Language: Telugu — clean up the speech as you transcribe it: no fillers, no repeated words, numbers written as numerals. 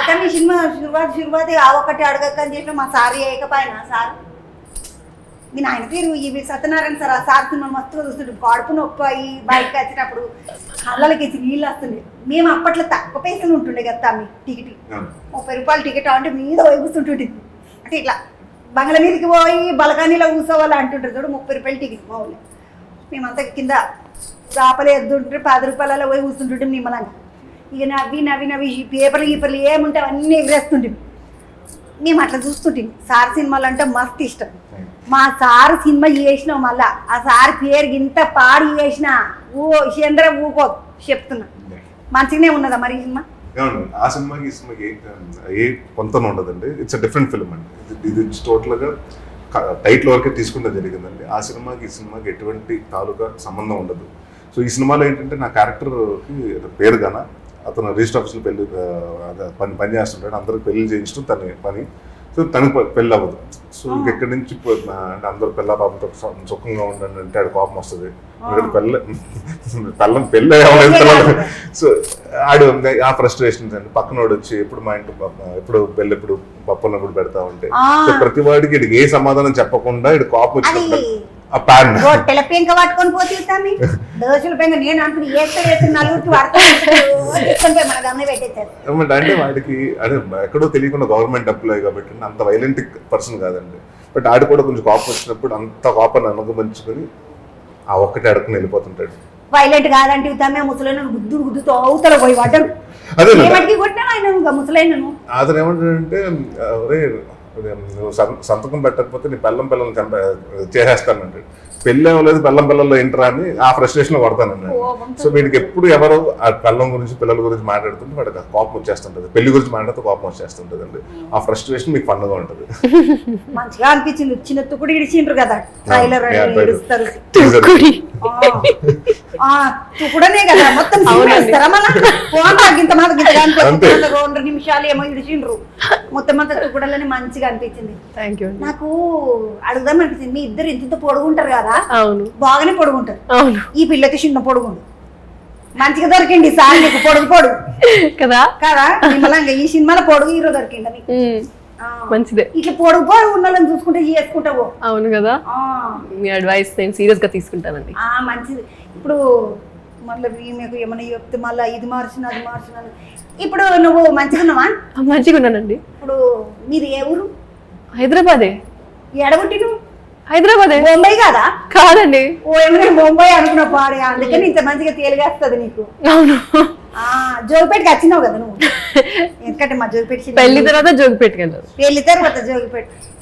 आता मी సినిమా శురువాతి ఆ ఒక్కటి అడగక్కని చెప్పి మా సార్ చేయకపోయినా సార్ మీ నాయన పేరు ఇవి సత్యనారాయణ సార్ ఆ సార్ సినిమా మస్తుగా చూస్తుంటే కడుపు నొప్పి అయ్యి బయటకు వచ్చినప్పుడు కళ్ళకి నీళ్ళు వస్తుండే మేము అప్పట్లో తక్కువ పైసలు ఉంటుండే కదా మీ టికెట్ 30 రూపాయలు టికెట్ అంటే మీద పోయి కూర్చుంటుండే అంటే ఇట్లా బంగ్లా మీదకి పోయి బలకానీలో కూర్చోవాలి అంటుంటారు చూడు 30 రూపాయలు టికెట్ మా ఊళ్ళో మేమంతా కింద చేపలు ఎద్దుంటే 10 రూపాయలలో పోయి కూర్చుంటుంటే నిమ్మలంగా ఇక నవ్వి పేపర్లు ఏముంటే అవన్నీ ఎగిరేస్తుంటే మేము అట్లా చూస్తుంటాం సార్ సినిమాలు అంటే మస్తు ఇష్టం మా సార్ సినిమా చేసినాం మళ్ళా ఆ సార్ పేరు ఇంత పాడి చేసిన చంద్ర ఊకో చెప్తున్నా మంచిగానే ఉన్నదా మరి ఈ సినిమా ఆ సినిమాకి ఈ సినిమాకి ఏ కొంత ఉండదండి. ఇట్స్ డిఫరెంట్ ఫిల్మ్ అండి. ఇది టోటల్గా టైటిల్ వరకే తీసుకుంటే జరిగిందండి. ఆ సినిమాకి ఈ సినిమాకి ఎటువంటి తాలూకా సంబంధం ఉండదు. సో ఈ సినిమాలో ఏంటంటే నా క్యారెక్టర్కి పేరు గాన అతను రిజిస్టర్ ఆఫీస్లో పని చేస్తుంటాడు. అందరికి పెళ్లి చేయించడం తన పని. సో తనకు పెళ్ళి అవ్వదు. సో ఇంకెక్కడి నుంచి అంటే అందరూ పిల్ల పాపంతో సుఖంగా ఉండండి అంటే ఆడు కోపం వస్తుంది. పెళ్ళి అవ్వలేదు. సో ఆడు ఆ ఫ్రస్ట్రేషన్స్ అండి. పక్కనోడు వచ్చి ఎప్పుడు మా ఇంటి ఎప్పుడు పెళ్ళి ఎప్పుడు పప్పున్న కూడా పెడతా ఉంటే ప్రతి వాడికి ఇటు ఏ సమాధానం చెప్పకుండా ఇటు కోపం వచ్చినప్పుడు ఆ ప్యాన్ రొట్టెల పెంక పట్టుకొని పోతామి దోశల పెంక నేను అంటున్నా నలుగురికి మన గమని పెట్టేస్తారు అంటే వాడికి అదే ఎక్కడో తెలియకుండా గవర్నమెంట్ ఎంప్లాయ్ కాబట్టి అంత వైలెంట్ పర్సన్ కాదండి. బట్ ఆడు కూడా కొంచెం కోపం వచ్చినప్పుడు అంత కోపాన్ని అనుగమించుకొని ఆ ఒక్కటే అడుక్కుని వెళ్ళిపోతుంటాడు. వైలెంట్ కాదంటే ఇస్తామే ముసలైన గుద్దుతో అవతల పోయి పడ్డాడు. అదే కొట్టినా ఆయన ముసలైనను అతను ఏమంటాడంటే నువ్వు సంతకం పెట్టకపోతే నీ పిల్లల్ని చేసేస్తానంటే పెళ్ళి అవ్వలేదు పిల్లల్లో ఏంటరా అని ఆ ఫ్రస్ట్రేషన్ లో కొడతానండి. సో వీడికి ఎప్పుడు ఎవరు ఆ పిల్లం గురించి పిల్లల గురించి మాట్లాడుతుంటే వాడికి కోపం వచ్చేస్తుంటది. పెళ్లి గురించి మాట్లాడితే కోపం వచ్చేస్తుంటది అండి. ఆ ఫ్రస్ట్రేషన్ మీకు ఫన్గా ఉంటది. మంచిగా అనిపించింది. చిన్న తుకుడు ఇడిచిండ్రు కదా ట్రైలర్ తుకుడనే కదా మొత్తం ఇంత 2 నిమిషాలు ఏమో ఇడిచిండ్రు మొత్తం అంతా తుకుడలని మంచిగా అనిపించింది. నాకు అడుగుదాం అనిపించింది మీ ఇద్దరు ఇంత పొడుగుంటారు కదా బాగానే పొడుగుంటారు. ఈ పిల్లకి చిన్న పొడుగుండు మంచిగా దొరికింది సార్ నీకు పొడుగు కదా కదా నిమ్మలంగా ఈ సినిమాలో పొడుగు హీరో దొరికింది నీకు మంచిదే. ఇట్లా పొడుగు ఉన్నోళ్ళని చూసుకుంటే చేసుకుంటావు. అవును కదా మీ అడ్వైస్ నేను సీరియస్ గా తీసుకుంటానండి. మంచిది. ఇప్పుడు మళ్ళీ మీకు ఏమైనా చెప్తే మళ్ళీ ఇది మార్చిన అది మార్చిన ఇప్పుడు నువ్వు మంచిగా ఉన్నావా? మంచిగా ఉన్నానండి. ఇప్పుడు మీరు ఏ ఊరు? హైదరాబాదే. ఎడబుట్టి నువ్వు? హైదరాబాదే. బొంబాయి కాదా? కాదండి. ఏమైనా బొంబాయి అనుకున్నా పాడే అందుకని ఇంత మంచిగా తేలిగేస్తుంది నీకు. అవును. జోగిపేటకి వచ్చినావు కదా నువ్వు. ఎందుకంటే మా జోగిపేట పెళ్లి తర్వాత జోగిపేటకి వెళ్ళారు. పెళ్లి తర్వాత జోగిపేట